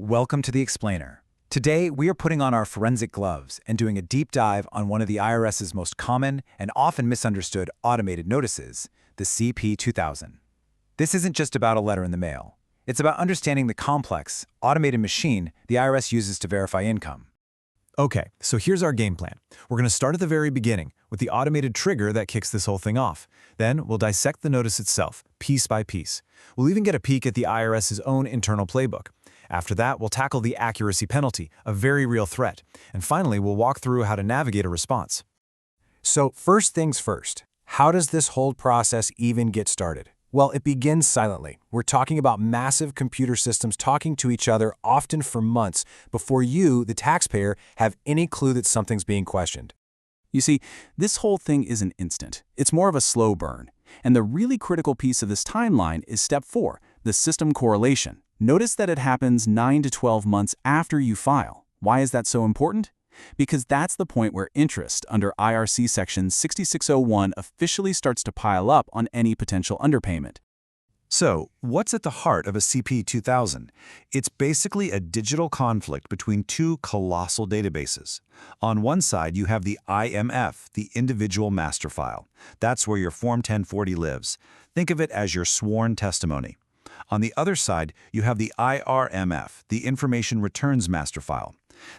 Welcome to the Explainer. Today, we are putting on our forensic gloves and doing a deep dive on one of the IRS's most common and often misunderstood automated notices, the CP2000. This isn't just about a letter in the mail. It's about understanding the complex, automated machine the IRS uses to verify income. Okay, so here's our game plan. We're going to start at the very beginning with the automated trigger that kicks this whole thing off. Then we'll dissect the notice itself, piece by piece. We'll even get a peek at the IRS's own internal playbook. After that, we'll tackle the accuracy penalty, a very real threat. And finally, we'll walk through how to navigate a response. So first things first, how does this whole process even get started? Well, it begins silently. We're talking about massive computer systems talking to each other often for months before you, the taxpayer, have any clue that something's being questioned. You see, this whole thing isn't instant. It's more of a slow burn. And the really critical piece of this timeline is step 4, the system correlation. Notice that it happens 9 to 12 months after you file. Why is that so important? Because that's the point where interest under IRC Section 6601 officially starts to pile up on any potential underpayment. So, what's at the heart of a CP2000? It's basically a digital conflict between two colossal databases. On one side, you have the IMF, the individual master file. That's where your Form 1040 lives. Think of it as your sworn testimony. On the other side, you have the IRMF, the Information Returns Master File.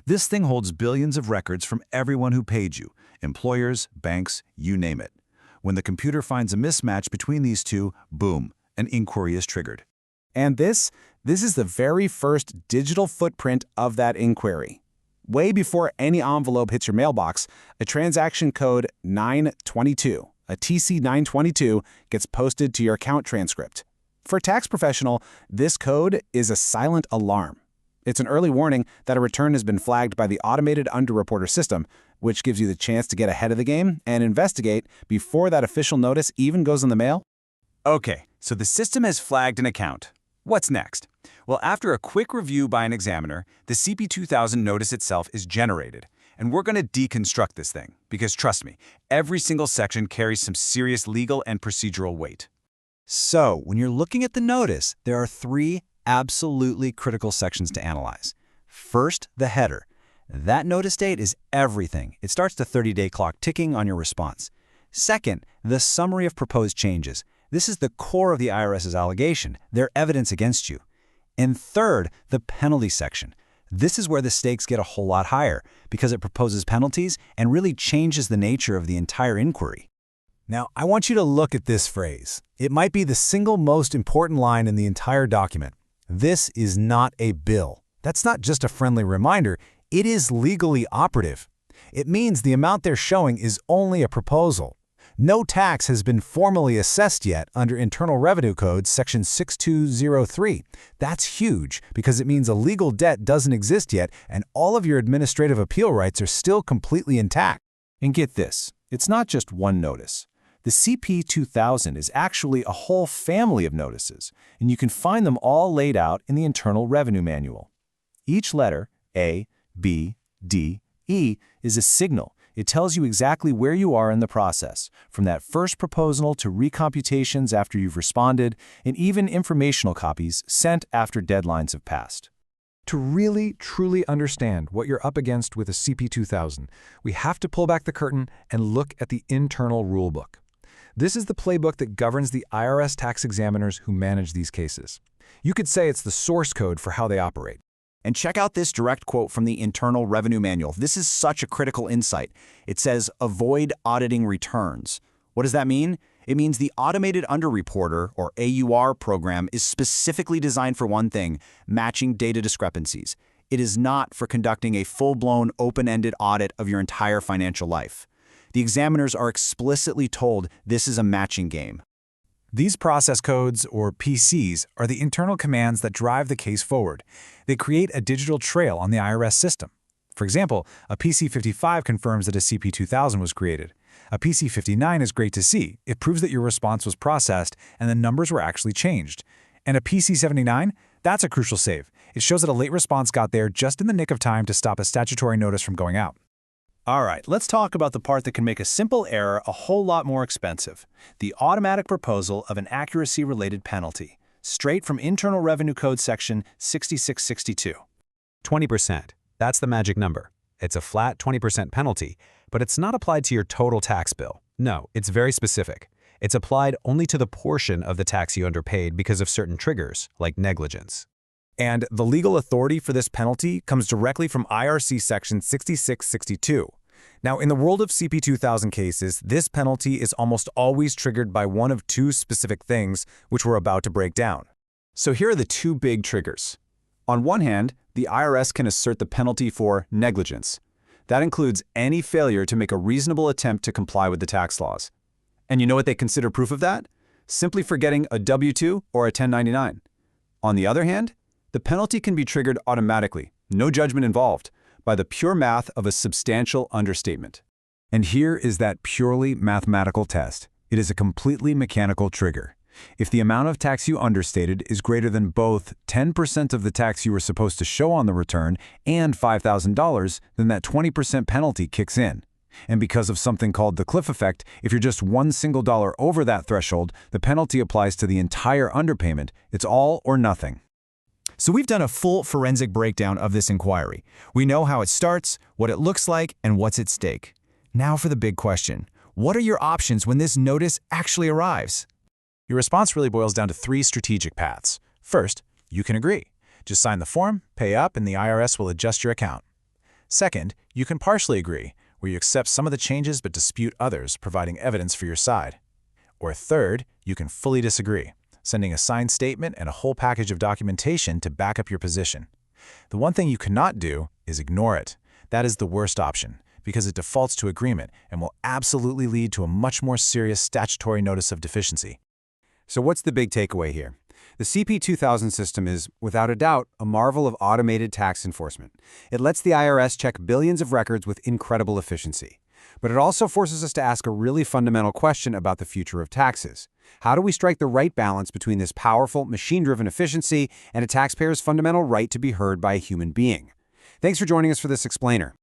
This thing holds billions of records from everyone who paid you, employers, banks, you name it. When the computer finds a mismatch between these two, boom, an inquiry is triggered. And this is the very first digital footprint of that inquiry. Way before any envelope hits your mailbox, a transaction code 922, a TC922, gets posted to your account transcript. For a tax professional, this code is a silent alarm. It's an early warning that a return has been flagged by the automated Underreporter system, which gives you the chance to get ahead of the game and investigate before that official notice even goes in the mail. Okay, so the system has flagged an account. What's next? Well, after a quick review by an examiner, the CP2000 notice itself is generated. And we're going to deconstruct this thing, because trust me, every single section carries some serious legal and procedural weight. So, when you're looking at the notice, there are 3 absolutely critical sections to analyze. First, the header. That notice date is everything. It starts the 30-day clock ticking on your response. Second, the summary of proposed changes. This is the core of the IRS's allegation, their evidence against you. And third, the penalty section. This is where the stakes get a whole lot higher because it proposes penalties and really changes the nature of the entire inquiry. Now, I want you to look at this phrase. It might be the single most important line in the entire document. This is not a bill. That's not just a friendly reminder. It is legally operative. It means the amount they're showing is only a proposal. No tax has been formally assessed yet under Internal Revenue Code Section 6203. That's huge because it means a legal debt doesn't exist yet and all of your administrative appeal rights are still completely intact. And get this, it's not just one notice. The CP2000 is actually a whole family of notices, and you can find them all laid out in the Internal Revenue Manual. Each letter, A, B, D, E, is a signal. It tells you exactly where you are in the process, from that first proposal to recomputations after you've responded, and even informational copies sent after deadlines have passed. To really, truly understand what you're up against with a CP2000, we have to pull back the curtain and look at the internal rulebook. This is the playbook that governs the IRS tax examiners who manage these cases. You could say it's the source code for how they operate. And check out this direct quote from the Internal Revenue Manual. This is such a critical insight. It says, avoid auditing returns. What does that mean? It means the Automated Underreporter, or AUR program, is specifically designed for one thing, matching data discrepancies. It is not for conducting a full-blown, open-ended audit of your entire financial life. The examiners are explicitly told this is a matching game. These process codes, or PCs, are the internal commands that drive the case forward. They create a digital trail on the IRS system. For example, a PC55 confirms that a CP2000 was created. A PC59 is great to see. It proves that your response was processed and the numbers were actually changed. And a PC79? That's a crucial save. It shows that a late response got there just in the nick of time to stop a statutory notice from going out. All right, let's talk about the part that can make a simple error a whole lot more expensive, the automatic proposal of an accuracy-related penalty, straight from Internal Revenue Code Section 6662. 20%. That's the magic number. It's a flat 20% penalty, but it's not applied to your total tax bill. No, it's very specific. It's applied only to the portion of the tax you underpaid because of certain triggers, like negligence. And the legal authority for this penalty comes directly from IRC Section 6662. Now, in the world of CP2000 cases, this penalty is almost always triggered by one of two specific things, which we're about to break down. So here are the two big triggers. On one hand, the IRS can assert the penalty for negligence. That includes any failure to make a reasonable attempt to comply with the tax laws. And you know what they consider proof of that? Simply forgetting a W-2 or a 1099. On the other hand, the penalty can be triggered automatically, no judgment involved, by the pure math of a substantial understatement. And here is that purely mathematical test. It is a completely mechanical trigger. If the amount of tax you understated is greater than both 10% of the tax you were supposed to show on the return and $5,000, then that 20% penalty kicks in. And because of something called the cliff effect, if you're just one single dollar over that threshold, the penalty applies to the entire underpayment. It's all or nothing. So we've done a full forensic breakdown of this inquiry. We know how it starts, what it looks like, and what's at stake. Now for the big question. What are your options when this notice actually arrives? Your response really boils down to three strategic paths. First, you can agree. Just sign the form, pay up, and the IRS will adjust your account. Second, you can partially agree, where you accept some of the changes but dispute others, providing evidence for your side. Or third, you can fully disagree, sending a signed statement and a whole package of documentation to back up your position. The one thing you cannot do is ignore it. That is the worst option, because it defaults to agreement and will absolutely lead to a much more serious statutory notice of deficiency. So what's the big takeaway here? The CP2000 system is, without a doubt, a marvel of automated tax enforcement. It lets the IRS check billions of records with incredible efficiency. But it also forces us to ask a really fundamental question about the future of taxes. How do we strike the right balance between this powerful, machine-driven efficiency and a taxpayer's fundamental right to be heard by a human being? Thanks for joining us for this explainer.